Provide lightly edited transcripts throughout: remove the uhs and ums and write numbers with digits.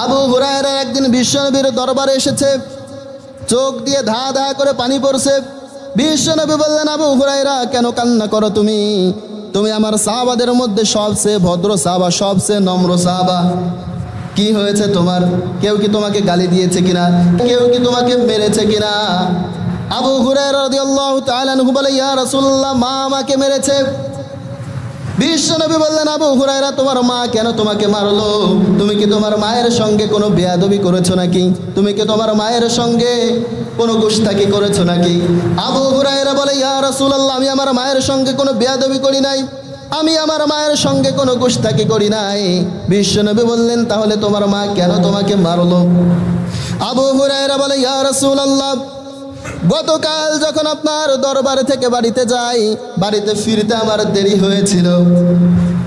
আবু হুরায়রা একদিন বিশ্বনবীর দরবারে এসেছে, চোখ দিয়ে ধা ধা করে পানি পড়ছে। বিশ্বনবী বললেন, আবু হুরায়রা কেন কান্না করো তুমি? তুমি আমার সাহাবাদের মধ্যে সবচেয়ে ভদ্র সাহাবা, সবচেয়ে নম্র সাহাবা। কি হয়েছে তোমার? কেউ কি তোমাকে গালি দিয়েছে কিনা? কেউ কি তোমাকে মেরেছে কিনা? আবু হুরায়রা রাদিয়াল্লাহু তাআলা আনহু বলে, ইয়া রাসূলুল্লাহ, মা আমাকে মেরেছে। বিশ্বনবী বললেন, আবু হুরায়রা তোমার মা কেন তোমাকে মারলো? তুমি কি তোমার মায়ের সঙ্গে কোনো বেয়াদবি করেছো নাকি? তুমি কি তোমার মায়ের সঙ্গে কোনো গুস্তাখি করেছো নাকি? আবু হুরায়রা বলে, ইয়া রাসূলুল্লাহ, আমি আমার মায়ের সঙ্গে কোনো বেয়াদবি করি নাই, আমি আমার মায়ের সঙ্গে কোনো গুস্তাখি করি নাই। বিশ্বনবী বললেন, তাহলে তোমার মা কেন তোমাকে মারলো? আবু হুরায়রা বলে, ইয়া রাসূলুল্লাহ, গতকাল যখন আপনার দরবার থেকে বাড়িতে যাই, বাড়িতে ফিরতে আমার দেরি হয়েছিল।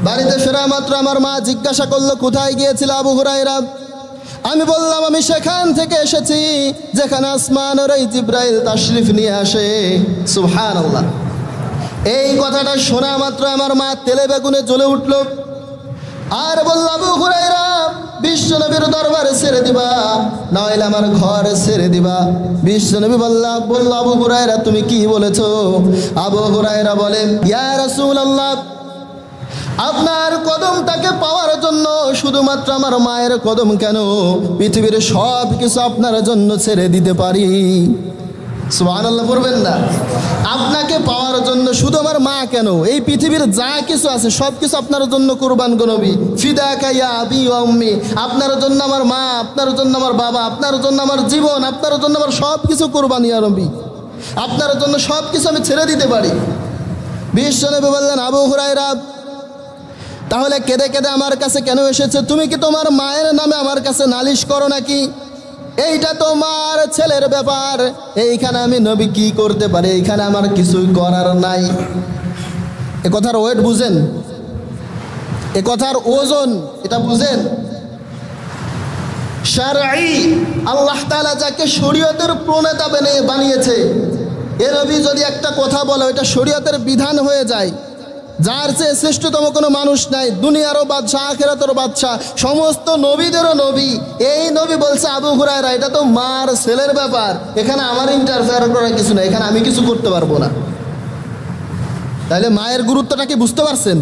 বাড়িতে ফেরা মাত্র আমার মা জিজ্ঞাসা করলো, কোথায় গিয়েছিল আবু হুরায়রা? আমি বললাম, আমি সেখান থেকে এসেছি যেখানে আসমানের ওই জিবরাইল তাশরিফ নিয়ে আসে। সুবহানাল্লাহ। এই কথাটা শোনা মাত্র আমার মা তেলে বেগুনে জ্বলে উঠল, আর বলল, আবু হুরায়রা, বিশ্বনবীর দরবারে ছেড়ে দিবা, নইলে আমার ঘর ছেড়ে দিবা। বিশ্বনবী বলল, আবু হুরায়রা, তুমি কি বলেছো? আবু হুরায়রা বলেন, ইয়া রাসূলুল্লাহ, আপনার কদমটাকে পাওয়ার জন্য শুধুমাত্র আমার মায়ের কদম কেন, পৃথিবীর সব কিছু আপনার জন্য ছেড়ে দিতে পারি। সুবহানাল্লাহ পড়বেন না? আপনাকে পাওয়ার জন্য শুধু আমার মা কেন, এই পৃথিবীর যা কিছু আছে সব কিছু আপনার জন্য কুরবান গো নবী। ফিদাকা ইয়া আবি ওয়া উম্মি, আপনার জন্য আমার মা, আপনার জন্য আমার বাবা, আপনার জন্য আমার জীবন, আপনার জন্য আমার সব কিছু কুরবান ইয়া নবী, আপনার জন্য সব কিছু আমি ছেড়ে দিতে পারি। বিশ্বনবী বললেন, আবু হুরায়রা, তাহলে কেঁদে কেঁদে আমার কাছে কেন এসেছে? তুমি কি তোমার মায়ের নামে আমার কাছে নালিশ করো নাকি? এইটা তোমার ছেলের ব্যাপার, এইখানে আমি নবী কি করতে পারি? এইখানে আমার কিছুই করার নাই। এ কথার ওয়েট বুঝেন, এ কথার ওজন এটা বুঝেন। শারঈ, আল্লাহ তাআলা যাকে শরীয়তের প্রণেতা বানিয়েছে, এ নবী যদি একটা কথা বলে ওইটা শরীয়তের বিধান হয়ে যায়। যার চেয়ে শ্রেষ্ঠতম কোনো মানুষ নাই, দুনিয়ারও বাদশাহ, আখিরাতেরও বাদশাহ, সমস্ত নবীদেরও নবী। এই নবী বলছে, আবু হুরায়রা, এটা তো মার ছেলের ব্যাপার, এখানে আমার ইন্টারফেয়ার করার কিছু না, এখানে আমি কিছু করতে পারবো না। তাহলে মায়ের গুরুত্বটা কি বুঝতে পারছেন?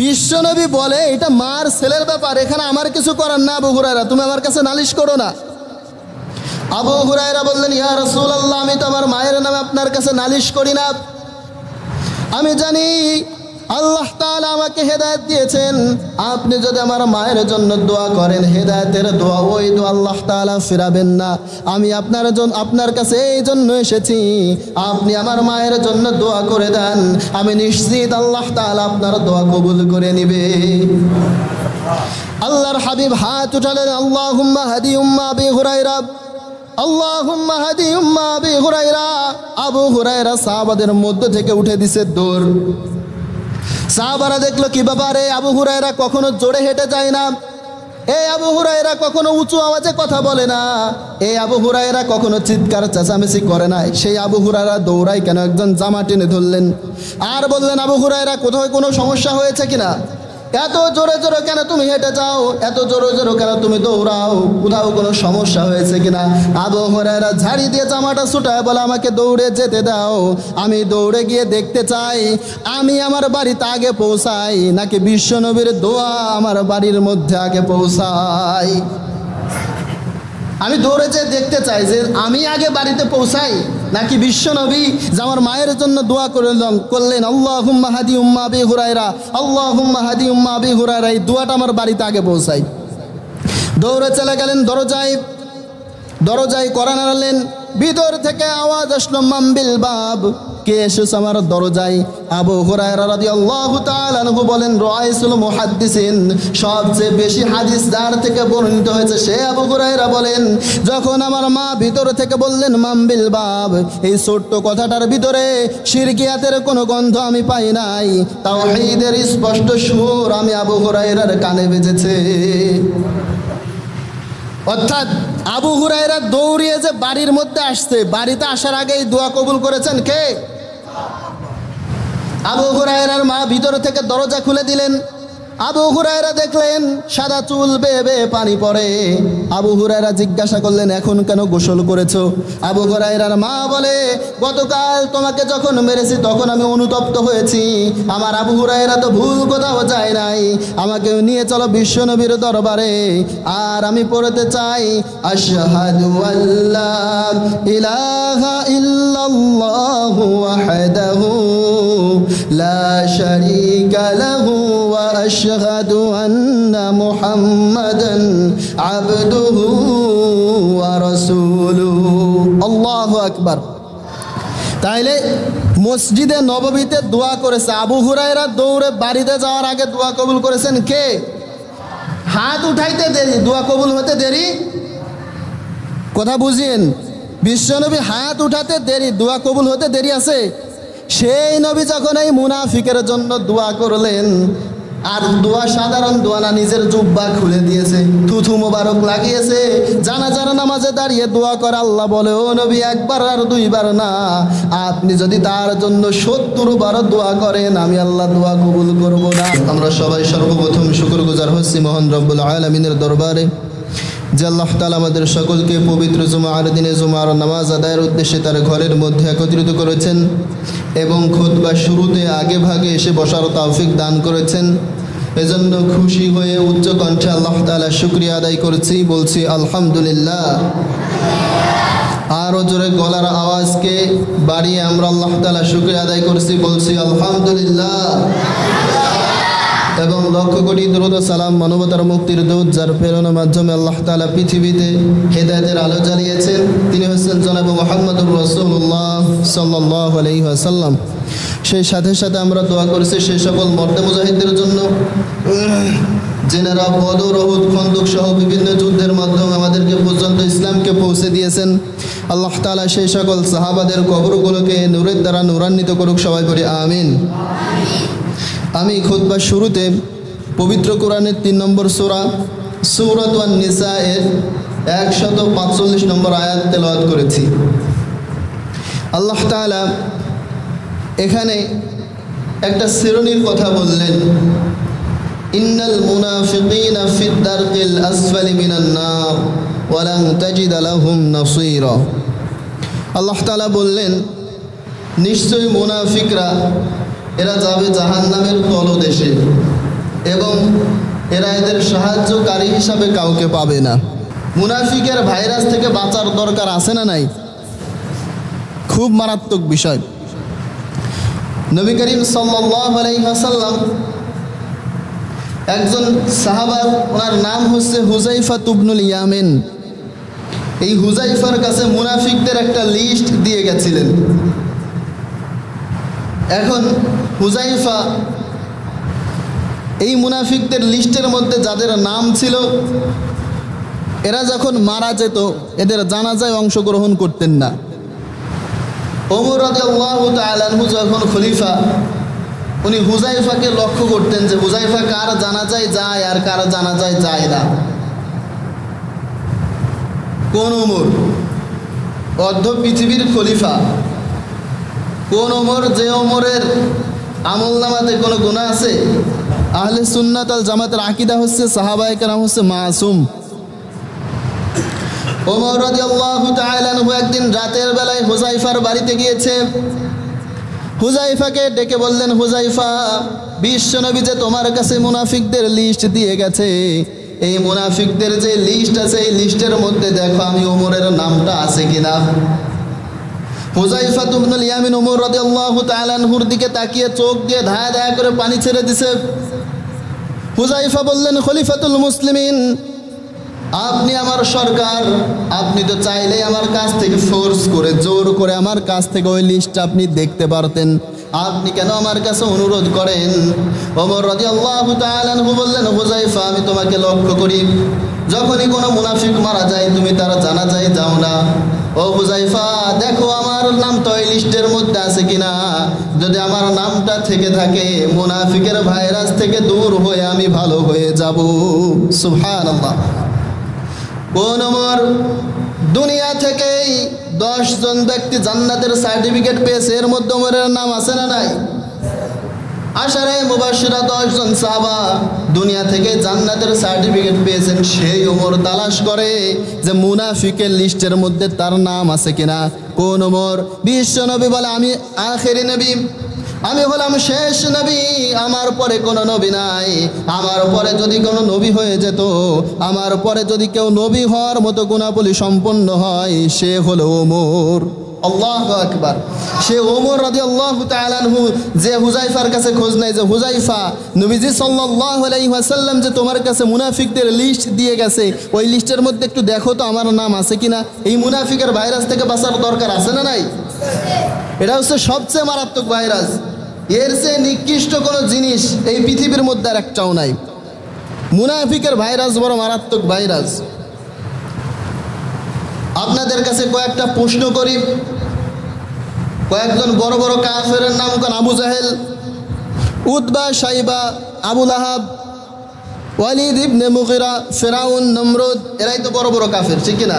বিশ্বনবী বলে, এটা মার ছেলের ব্যাপার, এখানে আমার কিছু করার না। আবু হুরায়রা, তুমি আমার কাছে নালিশ করো না। আবু হুরায়রা বললেন, ইয়া রাসূলুল্লাহ, আমি তো আমার মায়ের নামে আপনার কাছে নালিশ করি না। আমি জানি আল্লাহ তাআলা আমাকে হেদায়েত দিয়েছেন, আপনি যদি আমার মায়ের জন্য দোয়া করেন, হেদায়েতের দোয়া, ওই দোয়া আল্লাহ তাআলা ফিরাবেন না। আমি আপনার কাছে এই জন্য এসেছি, আপনি আমার মায়ের জন্য দোয়া করে দেন, আমি নিশ্চিত আল্লাহ তাআলা আপনার দোয়া কবুল করে নেবে। আল্লাহর হাবিব হাত উঠালেন, আল্লাহুম্মা হাদি উম্মা আবি হুরায়রা, আল্লাহুম্মা হাদি উম্মা আবি হুরায়রা। আবু হুরায়রা সাহাবাদের মধ্য থেকে উঠে দিছে দৌড়। সাহাবারা দেখলো, কি ব্যাপারে? আবু হুরায়রা কখনো জোরে হেঁটে যায় না, এই আবু হুরায়রা কখনো উঁচু আওয়াজে কথা বলে না, এই আবু হুরায়রা কখনো চিৎকার চেঁচামেচি করে না। সেই আবু হুরায়রা দৌড়ায় কেন? একজন জামা টেনে ধরলেন আর বললেন, আবু হুরায়রা, কোথাও কোনো সমস্যা হয়েছে কিনা? এত জোরে জোরে কেন তুমি হেঁটে যাও? এত জোরে জোরে কেন তুমি দৌড়াও? কোথাও কোনো সমস্যা হয়েছে কিনা? আবু হুরায়রা ঝাড়ি দিয়ে জামাটা ছুটায় বলে, আমাকে দৌড়ে যেতে দাও, আমি দৌড়ে গিয়ে দেখতে চাই আমি আমার বাড়িতে আগে পৌঁছাই নাকি বিশ্বনবীর দোয়া আমার বাড়ির মধ্যে আগে পৌঁছাই। আমি দৌড়ে যেয়ে দেখতে চাই যে আমি আগে বাড়িতে পৌঁছাই নাকি বিশ্বনবী যে আমার মায়ের জন্য দোয়া করলেন, আল্লাহুম্মা হাদি উম্মা আবি হুরায়রা, আল্লাহুম্মা হাদি উম্মা আবি হুরায়রা, এই দোয়াটা আমার বাড়িতে আগে পৌঁছাই। দৌড়ে চলে গেলেন দরজায় কড়া নাড়ালেন। ভিতর থেকে আওয়াজ আসলো, মামবিল বাব, কে এসেছে আমার দরজায়? আবু হুরায়রা রাদিয়াল্লাহু তাআলা আনহু বলেন, রাইসুল মুহাদ্দিসিন, সবচেয়ে বেশি হাদিস যার থেকে বর্ণিত হয়েছে সে আবু হুরায়রা বলেন, যখন আমার মা ভিতর থেকে বললেন মামবিল বাব, এই ছোট্ট কথাটার ভিতরে শিরকিয়াতের কোনো গন্ধ আমি পাই নাই, তাওহীদের স্পষ্ট সুর আমি আবু হুরায়রার কানে বেজেছে। অর্থাৎ আবু হুরায়রা দৌড়িয়ে যে বাড়ির মধ্যে আসছে, বাড়িতে আসার আগেই দোয়া কবুল করেছেন কে? আবু হুরায়রার মা ভিতর থেকে দরজা খুলে দিলেন। আবু হুরায়রা দেখলেন সাদা চুল বেয়ে বেয়ে পানি পড়ে। আবু হুরায়রা জিজ্ঞাসা করলেন, এখন কেন গোসল করেছো? আবু হুরায়রার মা বলে, গতকাল তোমাকে যখন মেরেছি তখন আমি অনুতপ্ত হয়েছি। আমার আবু হুরায়রা তো ভুল কোথাও যায় নাই, আমাকে নিয়ে চলো বিশ্বনবীর দরবারে, আর আমি পড়তে চাই আশহাদু আল্লা ইলাহা ইল্লাল্লাহু ওয়াহদাহু লা শারীকা লাহু ওয়া আশহাদু আন্না মুহাম্মাদান আবদুহু ওয়া রাসূলুহু। আল্লাহু আকবার। তাইলে মসজিদে নববীতে দোয়া করেছে আবু হুরায়রা, দৌড়ে বাড়িতে যাওয়ার আগে দোয়া কবুল করেছেন কে? হাত উঠাইতে দেরি, দোয়া কবুল হতে দেরি। কথা বুঝিয়েন, বিশ্বনবী হাত উঠাতে দেরি, দোয়া কবুল হতে দেরি আছে? সেই নবী যখন এই মুনাফিকের জন্য দোয়া করলেন, আর দোয়া সাধারণ দোয়া না, নিজের জুব্বা খুলে দিয়েছে, থুথু মোবারক লাগিয়েছে, জানাজার নামাজে দাঁড়িয়ে দোয়া করে। আল্লাহ বলে, ও নবী, একবার আর দুইবার না, আপনি যদি তার জন্য 70 বার দোয়া করেন, আমি আল্লাহ দোয়া কবুল করব না। আমরা সবাই সর্বপ্রথম শুকরগুজার হচ্ছি মহান রব্বুল আলামিনের দরবারে, যে আল্লাহ তাআলা আমাদের সকলকে পবিত্র জুমার দিনে জুমার নামাজ আদায়ের উদ্দেশ্যে তার ঘরের মধ্যে একত্রিত করেছেন এবং খুতবা শুরুতে আগে ভাগে এসে বসার তৌফিক দান করেছেন। এজন্য খুশি হয়ে উচ্চ কণ্ঠে আল্লাহ তাআলা শুকরিয়া আদায় করছি, বলছি আলহামদুলিল্লাহ। আরও জোরে গলার আওয়াজকে বাড়িয়ে আমরা আল্লাহ তাআলা শুকরিয়া আদায় করছি, বলছি আলহামদুলিল্লাহ। এবং লক্ষ কোটি দরুদ ও সালাম মানবতার মুক্তির দূত, যার প্রেরণার মাধ্যমে আল্লাহ তাআলা পৃথিবীতে হেদায়েতের আলো জ্বালিয়েছেন, তিনি হচ্ছেন জনাব মুহাম্মদুর রাসূলুল্লাহ সাল্লাল্লাহু আলাইহি ওয়াসাল্লাম। সেই সাথে সাথে আমরা দোয়া করছি সেই সকল মর্দে মুজাহিদদের জন্য, যেনারা বদর, উহুদ, খন্দক সহ বিভিন্ন যুদ্ধের মাধ্যমে আমাদেরকে পর্যন্ত ইসলামকে পৌঁছে দিয়েছেন। আল্লাহ তাআলা সেই সকল সাহাবাদের কবরগুলোকে নূরের দ্বারা নূরান্বিত করুক, সবাই বলি আমিন। আমি খুতবার শুরুতে পবিত্র কোরআনের 3 নম্বর সূরা সূরাতুন নিসা এর 145 নম্বর আয়াত তেলাওয়াত করেছি। আল্লাহ তাআলা এখানে একটা শ্রেণীর কথা বললেন, ইন্নাল মুনাফিকিনা ফিদ দারকিল আসফালি মিনান নার ওয়া লান তাজিদ লাহুম নাসীরা। আল্লাহ তাআলা বললেন, নিশ্চয়ই মুনাফিকরা এরা যাবে জাহান্নামের তলদেশে এবং এরা এদের সাহায্যকারী হিসাবে কাউকে পাবে না। মুনাফিকের ভাইরাস থেকে বাঁচার দরকার আছে না নাই? খুব মারাত্মক বিষয়। নবী করিম সাল্লাল্লাহু আলাইহি ওয়াসাল্লাম একজন সাহাবা, ওনার নাম হচ্ছে হুযায়ফা ইবনুল ইয়ামিন। এই হুযায়ফার কাছে মুনাফিকদের একটা লিস্ট দিয়ে গেছিলেন। এখন হুযায়ফা এই মুনাফিকদের লিস্টের মধ্যে যাদের নাম ছিল, এরা যখন মারা যেত এদের জানাজায় অংশগ্রহণ করতেন না। ওমর রাদিয়াল্লাহু তাআলা আনহু যখন খলিফা, উনি হুযায়ফাকে লক্ষ্য করতেন যে হুযায়ফা কার জানাজায় যায় আর কার জানাজায় যায় না। কোন ওমর? অর্ধ পৃথিবীর খলিফা। কোন ওমর? যে ওমরের আমলনামাতে কোনো গুনাহ আছে। আহলে সুন্নাত আল জামাতের আকীদা হচ্ছে সাহাবায়ে কেরাম হচ্ছে মাসুম। ওমর রাদিয়াল্লাহু তাআলা আনহু একদিন রাতের বেলায় হুযায়ফার বাড়িতে গিয়েছে। হুযায়ফাকে ডেকে বললেন, হুযায়ফা, বিশ্বনবী যে তোমার কাছে মুনাফিকদের লিস্ট দিয়ে গেছে, এই মুনাফিকদের যে লিস্ট আছে এই লিস্টের মধ্যে দেখো আমি ওমরের নামটা আছে কিনা। হুযায়ফা ইবনুল ইয়ামিন ওমর রাদিয়াল্লাহু তাআলা আনহুর দিকে তাকিয়ে চোখ দিয়ে ধায়া ধায়া করে পানি ছেড়ে দিছে। হুযায়ফা বললেন, খলিফাতুল মুসলিমিন, আপনি আমার সরকার, আপনি তো চাইলেই আমার কাছ থেকে ফোর্স করে জোর করে আমার কাছ থেকে ওই লিস্টটা আপনি দেখতে পারতেন, আপনি কেন আমার কাছে অনুরোধ করেন? ওমর রাদিয়াল্লাহু তাআলা আনহু বললেন, হুযায়ফা, আমি তোমাকে লক্ষ্য করি, যখনই কোনো মুনাফিক মারা যায় তুমি তার জানাজায় যাও না। ও হুযায়ফা, দেখো আমার নাম তো এই লিস্টের মধ্যে আছে কিনা। যদি আমার নামটা থেকে থাকে, মুনাফিকের ভাইরাস থেকে দূর হয়ে আমি ভালো হয়ে যাব। সুবহানাল্লাহ। কোন ওমর? দুনিয়া থেকেই 10 জন ব্যক্তি জান্নাতের সার্টিফিকেট পেয়েছে, এর মধ্যে ওমরের নাম আছে না নাই? আশারে মুবাশশিরা 10 জন সাহাবা দুনিয়া থেকে জান্নাতের সার্টিফিকেট পেয়েছেন। সেই ওমর তালাশ করে যে মুনাফিকের লিস্টের মধ্যে তার নাম আছে কিনা। কোন ওমর? বিশ্বনবী বলে আমি আখেরি নবী, আমি হলাম শেষ নবী, আমার পরে কোনো নবী নাই। আমার পরে যদি কোনো নবী হয়ে যেত, আমার পরে যদি কেউ নবী হওয়ার মতো গুণাবলী সম্পন্ন হয়, সে হলো ওমর। আল্লাহু আকবার। সে ওমর রাদিয়াল্লাহু তাআলা আনহু যে হুযায়ফার কাছে খোঁজ নেয় যে হুযায়ফা, নবীজি সাল্লাল্লাহু আলাইহি ওয়াসাল্লাম যে তোমার কাছে মুনাফিকদের লিস্ট দিয়ে গেছে, ওই লিস্টের মধ্যে একটু দেখো তো আমার নাম আছে কিনা। এই মুনাফিকের ভাইরাস থেকে বাঁচার দরকার আছে না নাই? এটা হচ্ছে সবচেয়ে মারাত্মক ভাইরাস। এর চেয়ে নিকৃষ্ট কোনো জিনিস এই পৃথিবীর মধ্যে আর একটাও নাই। মুনাফিকের ভাইরাস বড় মারাত্মক ভাইরাস। আপনাদের কাছে কয়েকটা প্রশ্ন করি। কয়েকজন বড় বড় কাফেরের নাম কোন? আবু জাহেল, উতবা, শাইবা, আবু লাহাব, ওয়ালিদ ইবনে মুগিরা, ফিরাউন, নমরুদ, এরাই তো বড় বড় কাফের, ঠিক কিনা?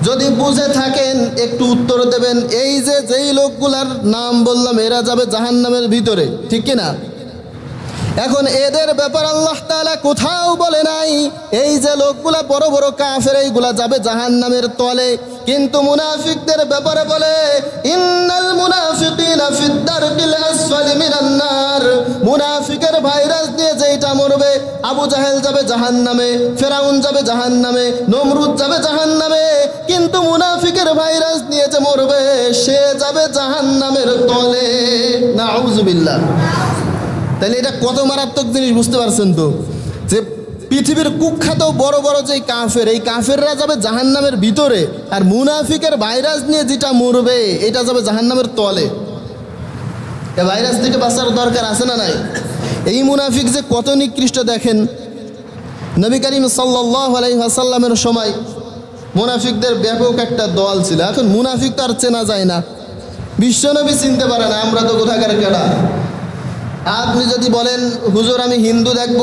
যদি বুঝে থাকেন একটু উত্তর দেবেন। এই যে যেই লোকগুলার নাম বললাম এরা যাবে জাহান্নামের ভিতরে, ঠিক কিনা? এখন এদের ব্যাপার আল্লাহ তাআলা কোথাও বলে নাই এই যে লোকগুলা বড় বড় কাফের এইগুলা যাবে জাহান্নামের তলে, কিন্তু মুনাফিকদের ব্যাপারে বলে ইন্নাল মুনাফিকিনা ফিদ দারকিল আসফালি মিনান নার। মুনাফিকের ভাইরাস দিয়ে যেইটা মরবে, আবু জাহেল যাবে জাহান্নামে, ফিরাউন যাবে জাহান্নামে, নমরুদ যাবে জাহান্নামে, কিন্তু মুনাফিকের ভাইরাস নিয়ে যে মরবে সে যাবে জাহান্নামের তলে। নাউযুবিল্লাহ। তাহলে এটা কত মারাত্মক জিনিস বুঝতে পারছেন তো? যে পৃথিবীর কুখ্যাত বড় বড় যে কাফের, এই কাফেররা যাবে জাহান্নামের ভিতরে, আর মুনাফিকের ভাইরাস নিয়ে যেটা মরবে এটা যাবে জাহান্নামের তলে। এই ভাইরাস থেকে বাঁচার দরকার আছে না নাই? এই মুনাফিক যে কত নিকৃষ্ট দেখেন। নবী করিম সাল্লাল্লাহু আলাইহি ওয়াসাল্লামের সময় মুনাফিকদের ব্যাপক একটা দল ছিল। এখন মুনাফিক তো আর চেনা যায় না, বিশ্বনবী চিনতে পারে না, আমরা তো কোথাকার কেডা। আপনি যদি বলেন হুজুর আমি হিন্দু দেখব,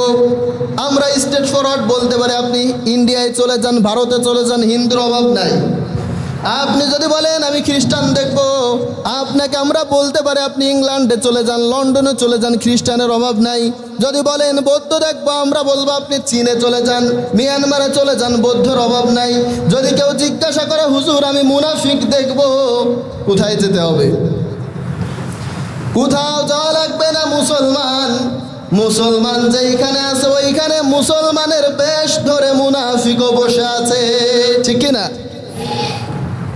আমরা স্টেট ফরওয়ার্ড বলতে পারি আপনি ইন্ডিয়ায় চলে যান, ভারতে চলে যান, হিন্দুর অভাব নাই। আপনি যদি বলেন আমি খ্রিস্টান দেখব, আপনাকে আমরা বলতে পারি আপনি ইংল্যান্ডে চলে যান, লন্ডনে চলে যান, খ্রিস্টানের অভাব নাই। যদি বলেন বৌদ্ধ দেখব, আমরা বলবো আপনি চীনে চলে যান, মিয়ানমারে চলে যান, বৌদ্ধর অভাব নাই। যদি কেউ জিজ্ঞাসা করে হুজুর আমি মুনাফিক দেখব, কোথায় যেতে হবে? কোথাও যাওয়া লাগবে না। মুসলমান যেইখানে আছে ওইখানে মুসলমানের বেশ ধরে মুনাফিকও বসে আছে, ঠিক কিনা?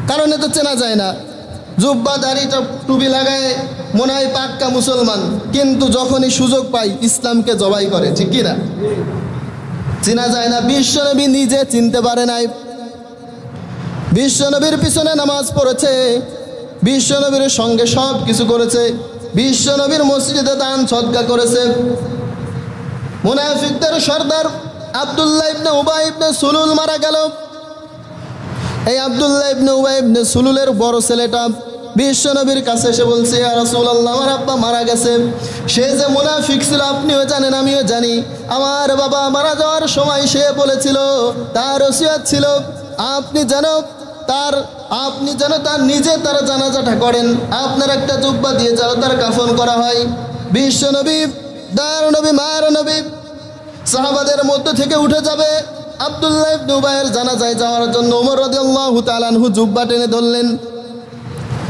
কারণ এ তো চেনা যায় না। জুব্বা দাড়িটা টুপি লাগায় মনে হয় পাক্কা মুসলমান, কিন্তু যখনই সুযোগ পাই ইসলামকে জবাই করে, ঠিক কিনা? চেনা যায় না। বিশ্বনবী নিজে চিনতে পারে নাই। বিশ্বনবীর পিছনে নামাজ পড়েছে, বিশ্বনবীর সঙ্গে সব কিছু করেছে, বিশ্বনবীর মসজিদে দান সদকা করেছে। মুনাফিকদের সর্দার আব্দুল্লাহ ইবনে উবাই ইবনে সুলুল মারা গেল। এই আব্দুল্লাহ ইবনে উবাই ইবনে সুলুলের বড় ছেলেটা বিশ্বনবীর কাছে এসে বলছে ইয়া রাসূলুল্লাহ আমার আব্বা মারা গেছে। সে যে মুনাফিক ছিল আপনিও জানেন আমিও জানি। আমার বাবা মারা যাওয়ার সময় সে বলেছিল, তার ওসিয়ত ছিল আপনি যেন তার নিজে তার জানাজাটা করেন, আপনার একটা জুব্বা দিয়ে যেন তার কাফন করা হয়। বিশ্বনবী দারনবী মারনবী সাহাবাদের মধ্য থেকে উঠে যাবে আব্দুল্লাহ ইবনে উবাইয়ের জানাজায় যাওয়ার জন্য ওমর রাদিয়াল্লাহু তাআলা আনহু জুব্বা টেনে ধরলেন।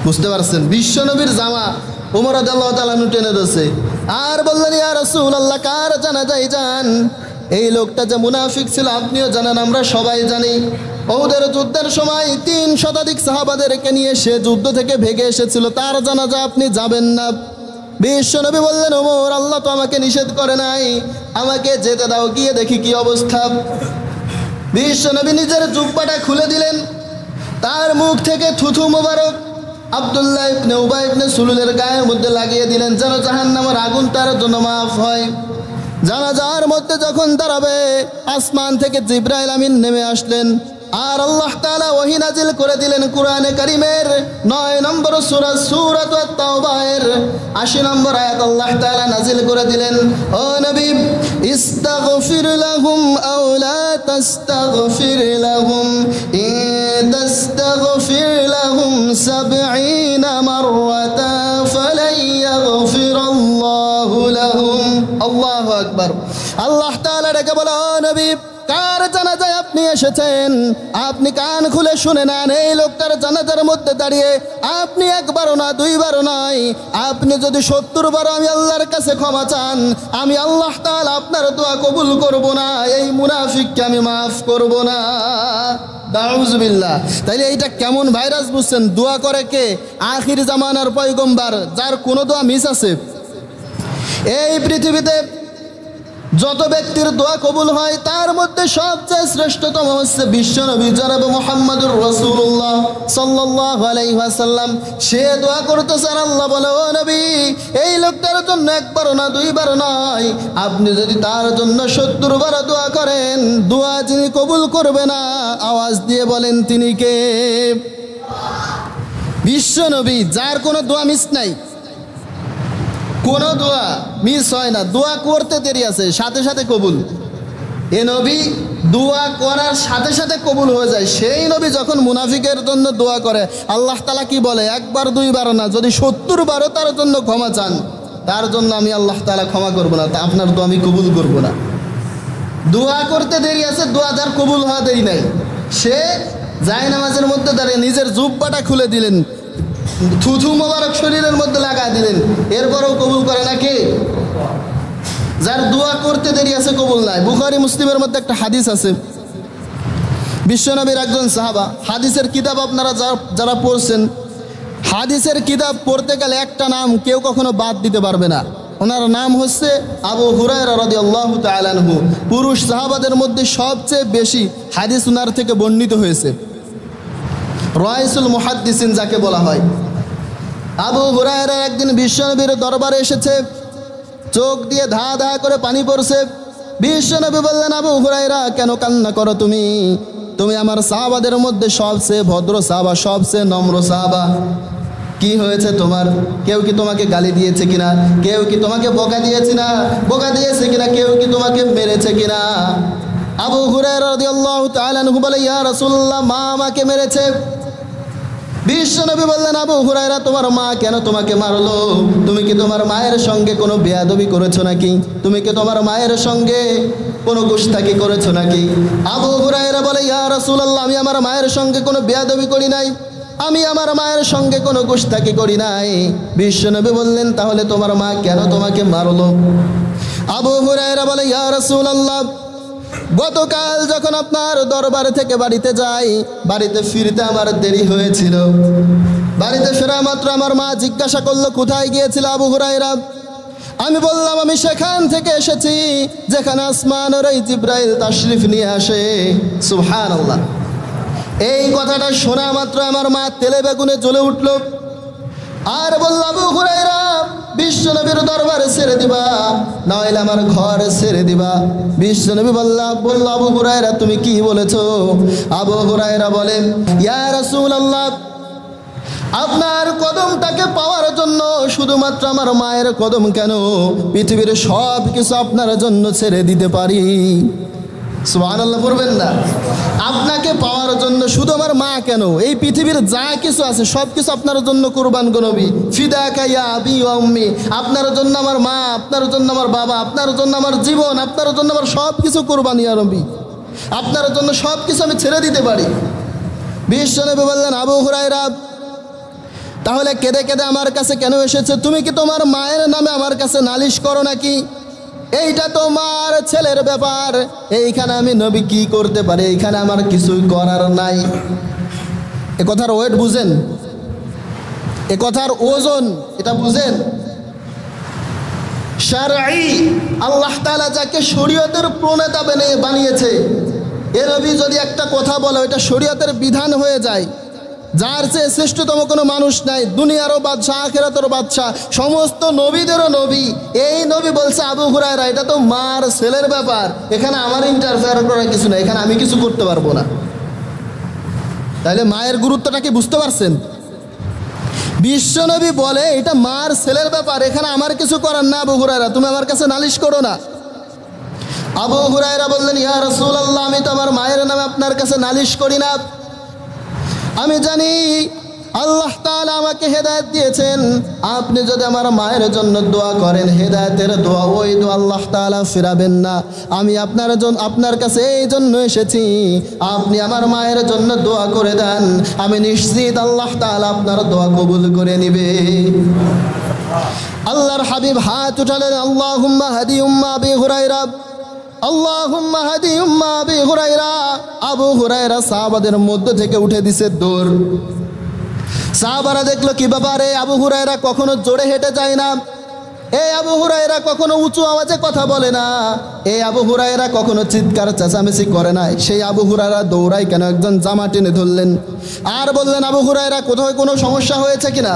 বুঝতে পারছেন? বিশ্বনবীর জামা ওমর রাদিয়াল্লাহু তাআলা আনহু টেনে ধরছে আর বললেন ইয়া রাসূলুল্লাহ কার জানাজায় যান? এই লোকটা যে মুনাফিক ছিল আপনিও জানেন, আমরা সবাই জানি। ওদের যুদ্ধের সময় 3 শতাধিক সাহাবাদেরকে নিয়ে সে যুদ্ধ থেকে ভেগে এসেছিল, তার জানাজা আপনি যাবেন না। বিশ্বনবী বললেন ওমর আল্লাহ তো আমাকে নিষেধ করে নাই, আমাকে যেতে দাও, গিয়ে দেখি কি অবস্থা। বিশ্বনবী নিজের জুব্বাটা খুলে দিলেন, তার মুখ থেকে থুথু মোবারক আব্দুল্লাহ ইবনে উবাই ইবনে সুলুলের গায়ের মধ্যে লাগিয়ে দিলেন যেন জাহান্নামের আগুন তার জন্য মাফ হয়। জানাজার মধ্যে যখন দাঁড়াবে আসমান থেকে জিবরাইল আমিন নেমে আসলেন আর আল্লাহ তাআলা ওহী নাজিল করে দিলেন কুরআনে কারীমের 9 নম্বর সূরা সূরাতুত তাওবাহের 80 নম্বর আয়াত আল্লাহ তাআলা নাজিল করে দিলেন, ও নবী ইস্তাগফির লাহুম আও লা তাস্তাগফির লাহুম ইন তাস্তাগফির লাহুম 70 মাররাতান ফালাই ইয়াগফিরাল্লাহু আকবার। আল্লাহ তাআলা ডেকে বলে, ও নবী, কার জানাজায় আপনি এসেছেন? আপনি কান খুলে শুনে নেন। এই লোকটার জানাজার মধ্যে দাঁড়িয়ে আপনি একবারও না দুইবারও নয়, আপনি যদি 70 বার আমি আল্লাহর কাছে ক্ষমা চান, আমি আল্লাহ তাআলা আপনার দোয়া কবুল করব না, এই মুনাফিককে আমি মাফ করব না। নাউজুবিল্লাহ। তাইলে এইটা কেমন ভাইরাস বুঝছেন? দোয়া করে কে? আখির জামানার পয়গম্বর, যার কোনো দোয়া মিস আছে? এই পৃথিবীতে যত ব্যক্তির দোয়া কবুল হয় তার মধ্যে সবচেয়ে শ্রেষ্ঠতম হচ্ছে বিশ্বনবী জনাব মুহাম্মদুর রাসূলুল্লাহ সাল্লাল্লাহু আলাইহি ওয়াসাল্লাম। সে দোয়া করতেছেন, আল্লাহ বলে, ও নবী, এই লোকটার জন্য একবার না দুইবার নয়, আপনি যদি তার জন্য 70 বার দোয়া করেন, দোয়া যিনি কবুল করবে না, আওয়াজ দিয়ে বলেন তিনি কে? বিশ্বনবী, যার কোনো দোয়া মিস নাই, কোনো দোয়া মিস হয় না, দোয়া করতে দেরি আছে, সাথে সাথে কবুল। এ নবী দোয়া করার সাথে সাথে কবুল হয়ে যায়। সেই নবী যখন মুনাফিকের জন্য দোয়া করে, আল্লাহ তাআলা কি বলে? একবার দুইবার না, যদি 70 বারও তার জন্য ক্ষমা চান, তার জন্য আমি আল্লাহ তাআলা ক্ষমা করব না, তা আপনার দোয়া আমি কবুল করব না। দোয়া করতে দেরি আছে, দোয়া যার কবুল হওয়া দেরি নাই। সে জায়নামাজের মধ্যে দাঁড়িয়ে নিজের জুব্বাটা খুলে দিলেন, থুথু মোবারক শরীরের মধ্যে লাগা দিলেন, এরপরও কবুল করে না কে? যার দোয়া করতে দেরি আছে, কবুল নাই। বুখারী মুসলিমের মধ্যে একটা হাদিস আছে, বিশ্বনবীর একজন সাহাবা, হাদিসের কিতাব আপনারা যারা পড়ছেন, হাদিসের কিতাব পড়তে গেলে একটা নাম কেউ কখনো বাদ দিতে পারবে না। ওনার নাম হচ্ছে আবু হুরায়রা রাদিয়াল্লাহু তাআলা আনহু। পুরুষ সাহাবাদের মধ্যে সবচেয়ে বেশি হাদিস ওনার থেকে বর্ণিত হয়েছে, রাইসুল মুহাদ্দিসিন যাকে বলা হয়। আবু হুরায়রা একদিন বিশ্বনবীর দরবারে এসেছে, চোখ দিয়ে ধা ধা করে পানি পড়ছে। বিশ্বনবী বললেন, আবু হুরায়রা, কেন কান্না করো তুমি? তুমি আমার সাহাবাদের মধ্যে সবচেয়ে ভদ্র সাহাবা, সবচেয়ে নম্র সাহাবা। কি হয়েছে তোমার? কেউ কি তোমাকে গালি দিয়েছে কিনা? কেউ কি তোমাকে বকা দিয়েছে কিনা? কেউ কি তোমাকে মেরেছে কিনা? আবু হুরায়রা রাদিয়াল্লাহু তাআলা আনহু বলে, ইয়া রাসূলুল্লাহ, মা আমাকে মেরেছে। বিশ্বনবী বললেন, আবু হুরায়রা, তোমার মা কেন তোমাকে মারলো? তুমি কি তোমার মায়ের সঙ্গে কোনো বেয়াদবি করেছো নাকি? তুমি কি তোমার মায়ের সঙ্গে কোনো গুস্তাখি করেছো নাকি? আবু হুরায়রা বলে, ইয়া রাসূলুল্লাহ, আমি আমার মায়ের সঙ্গে কোনো বেয়াদবি করি নাই, আমি আমার মায়ের সঙ্গে কোনো গুস্তাখি করি নাই। বিশ্বনবী বললেন, তাহলে তোমার মা কেন তোমাকে মারলো? আবু হুরায়রা বলে, ইয়া রাসূলুল্লাহ, গতকাল যখন আপনার দরবার থেকে বাড়িতে যাই, বাড়িতে ফিরতে আমার দেরি হয়েছিল। বাড়িতে ফেরা মাত্র আমার মা জিজ্ঞাসা করলো, কোথায় গিয়েছিল আবু হুরায়রা? আমি বললাম, আমি সেখান থেকে এসেছি যেখানে আসমানের এই জিবরাইল তাশরিফ নিয়ে আসে। সুবহানাল্লাহ। এই কথাটা শোনা মাত্র আমার মা তেলে বেগুনে জ্বলে উঠল, আর বলল, আবু হুরায়রা, বিশ্বনবীর দরবারে ছেড়ে দিবা, নইলে আমার ঘর ছেড়ে দিবা। বিশ্বনবী বলল, আবু হুরায়রা, তুমি কি বলেছো? আবু হুরায়রা বলেন, ইয়া রাসূলুল্লাহ, আপনার কদমটাকে পাওয়ার জন্য শুধুমাত্র আমার মায়ের কদম কেন, পৃথিবীর সব কিছু আপনার জন্য ছেড়ে দিতে পারি। সুবহানাল্লাহ পড়বেন না? আপনাকে পাওয়ার জন্য শুধু আমার মা কেন, এই পৃথিবীর যা কিছু আছে সব কিছু আপনার জন্য কুরবান গো নবী। ফিদাকা ইয়া আবি ওয়া উম্মি, আপনার জন্য আমার মা, আপনার জন্য আমার বাবা, আপনার জন্য আমার জীবন, আপনার জন্য আমার সব কিছু কুরবান ইয়া নবী, আপনার জন্য সব কিছু আমি ছেড়ে দিতে পারি। বিশ্বনবী বললেন, আবু হুরায়রা, তাহলে কেঁদে কেঁদে আমার কাছে কেন এসেছে? তুমি কি তোমার মায়ের নামে আমার কাছে নালিশ করো নাকি? এইটা তোমার ছেলের ব্যাপার, এইখানে আমি নবী কি করতে পারি? এইখানে আমার কিছুই করার নাই। এ কথার ওয়েট বুঝেন, এ কথার ওজন এটা বুঝেন। শারঈ, আল্লাহ তাআলা যাকে শরীয়তের প্রণেতা বানিয়েছে, এ নবী যদি একটা কথা বলে ওইটা শরীয়তের বিধান হয়ে যায়। যার চেয়ে শ্রেষ্ঠতম কোনো মানুষ নাই, দুনিয়ারও বাদশাহ, আখিরাতেরও বাদশাহ, সমস্ত নবীদেরও নবী। এই নবী বলছে, আবু হুরায়রা, এটা তো মার ছেলের ব্যাপার, এখানে আমার ইন্টারফেয়ার করার কিছু না, এখানে আমি কিছু করতে পারবো না। তাহলে মায়ের গুরুত্বটা কি বুঝতে পারছেন? বিশ্বনবী বলে, এটা মার ছেলের ব্যাপার, এখানে আমার কিছু করার না। আবু হুরায়রা, তুমি আমার কাছে নালিশ করো না। আবু হুরায়রা বললেন, ইয়া রাসূলুল্লাহ, আমি তো আমার মায়ের নামে আপনার কাছে নালিশ করি না। আমি জানি আল্লাহ তাআলা আমাকে হেদায়েত দিয়েছেন, আপনি যদি আমার মায়ের জন্য দোয়া করেন হেদায়েতের দোয়া, ওই দোয়া আল্লাহ তাআলা ফিরাবেন না। আমি আপনার কাছে এই জন্য এসেছি, আপনি আমার মায়ের জন্য দোয়া করে দেন, আমি নিশ্চিত আল্লাহ তাআলা আপনার দোয়া কবুল করে নেবে। আল্লাহর হাবিব হাত উঠালেন, আল্লাহুম্মা হাদি উম্মা আবি হুরায়রা, আল্লাহুম্মা হাদি উম্মা আবি হুরায়রা। আবু হুরায়রা সাহাবাদের মধ্য থেকে উঠে দিছে দৌড়। সাহাবারা দেখলো কি ব্যাপারে, আবু হুরায়রা কখনো জোরে হেঁটে যায় না, এই আবু হুরায়রা কখনো উঁচু আওয়াজে কথা বলে না, এই আবু হুরায়রা কখনো চিৎকার চেঁচামেচি করে না, সেই আবু হুরায়রা দৌড়ায় কেন? একজন জামা টেনে ধরলেন আর বললেন, আবু হুরায়রা কোথাও কোনো সমস্যা হয়েছে কিনা?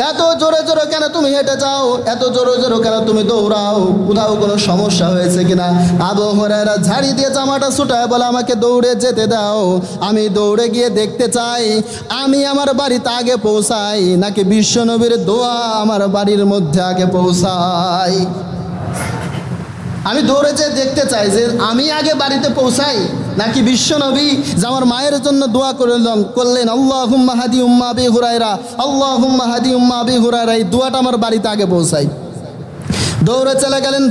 এত জোরে জোরে কেন তুমি হেঁটে যাও, এত জোরে জোরে কেন তুমি দৌড়াও, কোথাও কোনো সমস্যা হয়েছে কিনা? আবু হুরায়রা ঝাড়ি দিয়ে জামাটা ছুটায় বলে, আমাকে দৌড়ে যেতে দাও, আমি দৌড়ে গিয়ে দেখতে চাই আমি আমার বাড়িতে আগে পৌঁছাই নাকি বিশ্বনবীর দোয়া আমার বাড়ির মধ্যে আগে পৌঁছাই। আমি দৌড়ে যেয়ে দেখতে চাই যে আমি আগে বাড়িতে পৌঁছাই নাকি বিশ্বনবী যে আমার মায়ের জন্য দোয়া করলেন আল্লাহুম্মা হাদি উম্মা আবি হুরায়রা, আল্লাহুম্মা হাদি উম্মা আবি হুরায়রা, এই দোয়াটা আমার বাড়িতে আগে পৌঁছাই। দৌড়ে চলে গেলেন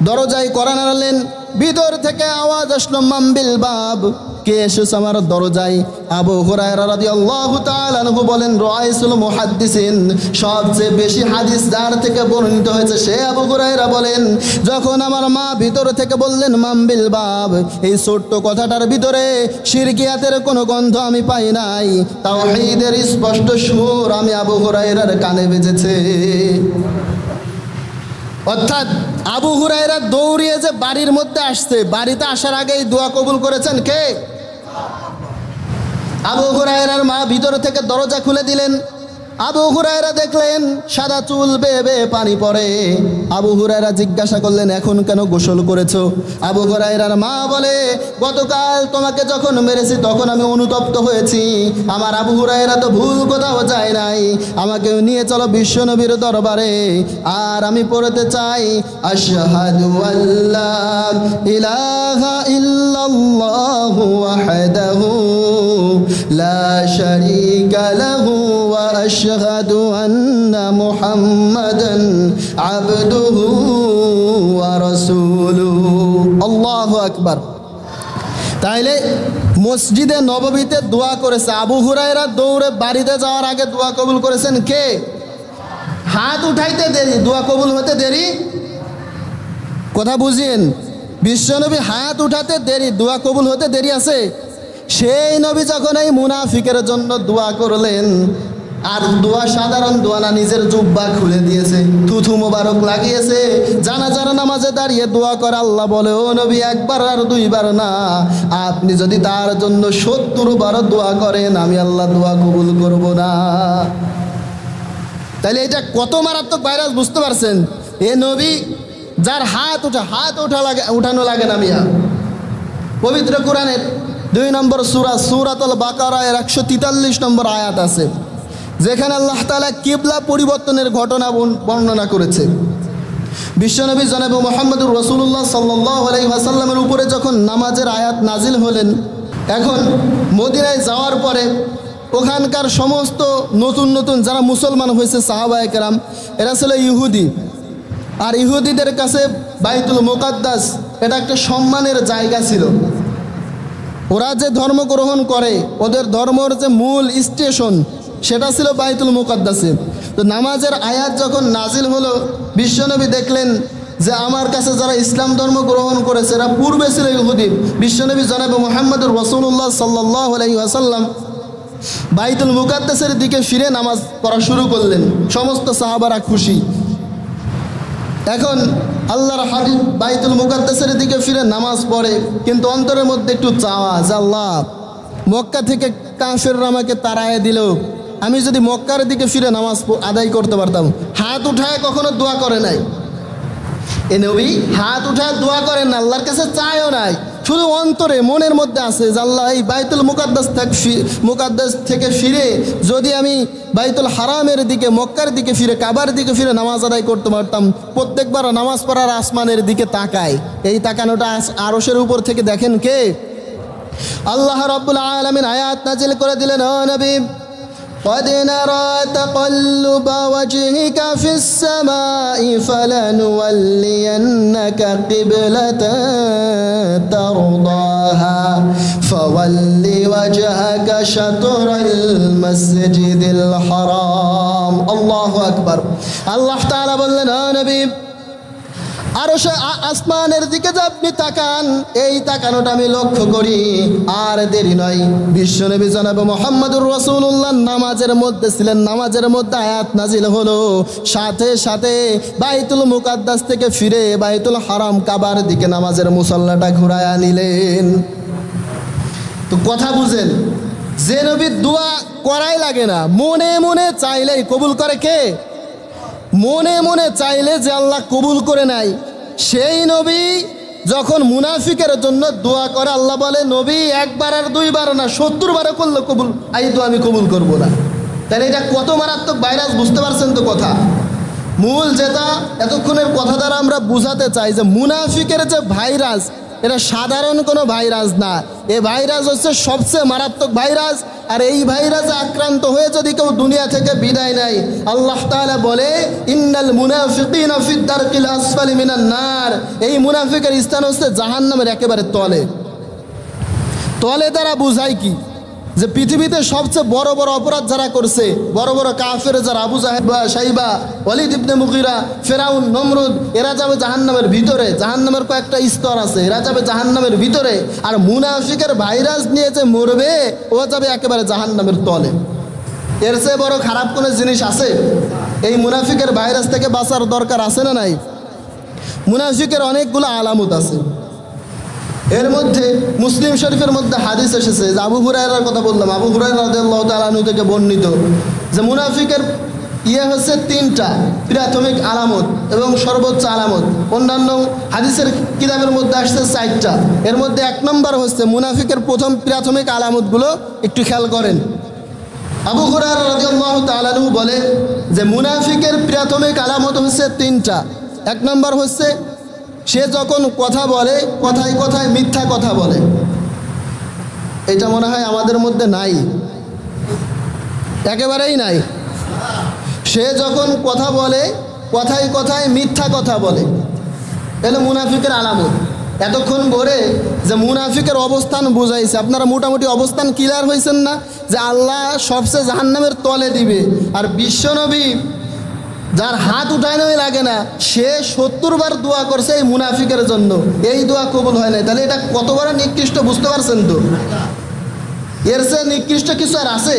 দরজায় কড়া নাড়ালেন, ভিতর থেকে আওয়াজ আসলো, মামবিল বাব, কে এসেছে আমার দরজায়? আবু হুরায়রা রাদিয়াল্লাহু তাআলা আনহু বলেন, রাইসুল মুহাদ্দিসিন, সবচেয়ে বেশি হাদিস যার থেকে বর্ণিত হয়েছে সে আবু হুরায়রা বলেন, যখন আমার মা ভিতর থেকে বললেন মামবিল বাব, এই ছোট্ট কথাটার ভিতরে শিরকিয়াতের কোনো গন্ধ আমি পাই নাই, তাওহীদের স্পষ্ট সুর আমি আবু হুরায়রার কানে বেজেছে। অর্থাৎ আবু হুরায়রা দৌড়িয়ে যে বাড়ির মধ্যে আসছে, বাড়িতে আসার আগেই দোয়া কবুল করেছেন কে? আবু হুরায়রার মা ভিতর থেকে দরজা খুলে দিলেন। আবু হুরায়রা দেখলেন সাদা চুল বেয়ে বেয়ে পানি পড়ে। আবু হুরায়রা জিজ্ঞাসা করলেন, এখন কেন গোসল করেছো? আবু হুরায়রার মা বলে, গতকাল তোমাকে যখন মেরেছি তখন আমি অনুতপ্ত হয়েছি, আমার আবু হুরায়রা তো ভুল কোথাও যায় নাই, আমাকে নিয়ে চলো বিশ্বনবীর দরবারে, আর আমি পড়তে চাই আশহাদু আল্লা ইলাহা ইল্লাল্লাহু ওয়াহদাহু লা শারীকা লাহু ওয়া আশহাদু আন্না মুহাম্মাদান আবদুহু ওয়া রাসূলুহু। আল্লাহু আকবার। তাইলে মসজিদে নববীতে দোয়া করেছে আবু হুরায়রা, দৌড়ে বাড়িতে যাওয়ার আগে দোয়া কবুল করেছেন কে? হাত উঠাইতে দেরি, দোয়া কবুল হতে দেরি? কথা বুঝিয়েন, বিশ্বনবী হাত উঠাতে দেরি, দোয়া কবুল হতে দেরি আছে? সেই নবী যখন এই মুনাফিকের জন্য দোয়া করলেন, আর দোয়া সাধারণ দোয়া না, নিজের জুব্বা খুলে দিয়েছে, থুথু মোবারক লাগিয়েছে, জানাজার নামাজে দাঁড়িয়ে দোয়া করে। আল্লাহ বলে, ও নবী, একবার আর দুইবার না, আপনি যদি তার জন্য ৭০ বার দোয়া করেন আমি আল্লাহ দোয়া কবুল করব না। তাহলে এটা কত মারাত্মক ভাইরাস, বুঝতে পারছেন? এ নবী যার হাত উঠানো লাগে না মিয়া। পবিত্র কোরআনের ২ নম্বর সূরা সূরাতুল বাকারার ১৪৩ নম্বর আয়াত আছে, যেখানে আল্লাহ তাআলা কিবলা পরিবর্তনের ঘটনা বর্ণনা করেছে। বিশ্বনবী জনাবে মুহাম্মদুর রাসূলুল্লাহ সাল্লাল্লাহু আলাইহি ওয়াসাল্লামের উপরে যখন নামাজের আয়াত নাজিল হলেন, এখন মদিনায় যাওয়ার পরে ওখানকার সমস্ত নতুন নতুন যারা মুসলমান হয়েছে সাহাবায়ে কেরাম, এরা ছিল ইহুদি, আর ইহুদিদের কাছে বাইতুল মুকাদ্দাস এটা একটা সম্মানের জায়গা ছিল। ওরা যে ধর্ম গ্রহণ করে, ওদের ধর্মের যে মূল স্টেশন সেটা ছিল বাইতুল মুকাদ্দাসে। তো নামাজের আয়াত যখন নাজিল হলো, বিশ্বনবী দেখলেন যে আমার কাছে যারা ইসলাম ধর্ম গ্রহণ করেছে এরা পূর্বে ছিল ইহুদি। বিশ্বনবী জনাবে মুহাম্মদুর রাসূলুল্লাহ সাল্লাল্লাহু আলাইহি ওয়াসাল্লাম বাইতুল মুকাদ্দাসের দিকে ফিরে নামাজ পড়া শুরু করলেন। সমস্ত সাহাবারা খুশি। এখন আল্লাহর হাবিব বাইতুল মুকাদ্দাসের দিকে ফিরে নামাজ পড়ে, কিন্তু অন্তরের মধ্যে একটু চাওয়া যে আল্লাহ, মক্কা থেকে কাফেররা আমাকে তাড়ায় দিল, আমি যদি মক্কার দিকে ফিরে নামাজ আদায় করতে পারতাম। হাত উঠায় কখনো দোয়া করে নাই এ নবী, হাত উঠায় দোয়া করেন না, আল্লাহর কাছে চায়ও নাই, শুধু অন্তরে মনের মধ্যে আছে যে আল্লাহ, এই বাইতুল মুকাদ্দাস থেকে ফিরে যদি আমি বাইতুল হারামের দিকে, মক্কার দিকে ফিরে, কাবার দিকে ফিরে নামাজ আদায় করতে পারতাম। প্রত্যেকবার নামাজ পড়ার আসমানের দিকে তাকায়, এই তাকানোটা আরশের উপর থেকে দেখেন কে? আল্লাহ রাব্বুল আলামিন আয়াত নাজিল করে দিলেন, ও নবী قد نرى تقلب وجهك في السماء فلنولينك قبلة ترضاها فول وجهك شطر المسجد الحرام الله أكبر الله تعالى বললেন, ও নবী আর আসমানের দিকে যে আপনি তাকান, এই তাকানোটা আমি লক্ষ্য করি। আর দেরি নয়, বিশ্বনবী জনাব মুহাম্মদুর রাসূলুল্লাহ নামাজের মধ্যে ছিলেন, নামাজের মধ্যে আয়াত নাজিল হলো, সাথে সাথে বাইতুল মুকাদ্দাস থেকে ফিরে বাইতুল হারাম কাবার দিকে নামাজের মুসল্লাটা ঘুরায়া নিলেন। তো কথা বুঝেন, যে নবীর দোয়া করাই লাগে না, মনে মনে চাইলেই কবুল করে কে? মনে মনে চাইলে যে আল্লাহ কবুল করে নেয়। সেই নবী যখন মুনাফিকের জন্য দোয়া করে, আল্লাহ বলে, নবী একবার আর দুইবার না 70 বারও করলে কবুল, এই দোয়া আমি কবুল করব না। তাহলে এটা কত মারাত্মক ভাইরাস, বুঝতে পারছেন তো কথা? মূল যেটা এতক্ষণের কথা দ্বারা আমরা বুঝাতে চাই যে মুনাফিকের যে ভাইরাস, এটা সাধারণ কোনো ভাইরাস না, এই ভাইরাস হচ্ছে সবচেয়ে মারাত্মক ভাইরাস। আর এই ভাইরাসে আক্রান্ত হয়ে যদি কেউ দুনিয়া থেকে বিদায় নেয়, আল্লাহ তাআলা বলে, ইন্নাল মুনাফিকিনা ফিদ দারকিল আসফালি মিনান নার, এই মুনাফিকের স্থান হচ্ছে জাহান্নামের একেবারে তলে। তলে দ্বারা বুঝায় কি? যে পৃথিবীতে সবচেয়ে বড় বড় অপরাধ যারা করছে, বড় বড় কাফের যারা, আবু জাহেল, শাইবা, ওয়ালিদ ইবনে মুগীরা, ফেরাউন, নমরুদ, এরা যাবে জাহান্নামের ভিতরে। জাহান্নামের কয়েকটা স্তর আছে, এরা যাবে জাহান্নামের ভিতরে। আর মুনাফিকের ভাইরাস নিয়ে যে মরবে, ও যাবে একেবারে জাহান্নামের তলে। এর চেয়ে বড় খারাপ কোনো জিনিস আছে? এই মুনাফিকের ভাইরাস থেকে বাঁচার দরকার আছে না নাই? মুনাফিকের অনেকগুলো আলামত আছে। এর মধ্যে মুসলিম শরীফের মধ্যে হাদিস এসেছে, যে আবু হুরায়রার কথা বললাম, আবু হুরায়রা রাদিয়াল্লাহু তাআলা আনহু থেকে বর্ণিত, যে মুনাফিকের হচ্ছে 3টা প্রাথমিক আলামত এবং সর্বোচ্চ আলামত। অন্যান্য হাদিসের কিতাবের মধ্যে আসছে 4টা। এর মধ্যে 1 নম্বর হচ্ছে মুনাফিকের প্রথম প্রাথমিক আলামতগুলো একটু খেয়াল করেন। আবু হুরায়রা রাদিয়াল্লাহু তাআলা আনহু বলে যে মুনাফিকের প্রাথমিক আলামত হচ্ছে 3টা। 1 নম্বর হচ্ছে সে যখন কথা বলে, কথায় কথায় মিথ্যা কথা বলে। এটা মনে হয় আমাদের মধ্যে নাই, একেবারেই নাই। সে যখন কথা বলে, কথায় কথায় মিথ্যা কথা বলে, এলো মুনাফিকের আলামত। এতক্ষণ ধরে যে মুনাফিকের অবস্থান বুঝাইছে, আপনারা মোটামুটি অবস্থান ক্লিয়ার হয়েছেন না? যে আল্লাহ সবচেয়ে জাহান্নামের তলে দিবে। আর বিশ্বনবী যার হাত উঠানোই লাগে না, সে 70 বার দোয়া করছে এই মুনাফিকের জন্য, এই দোয়া কবুল হয় নাই। তাহলে এটা কত বড় নিকৃষ্ট, বুঝতে পারছেন তো? এর চেয়ে নিকৃষ্ট কিছু আর আছে?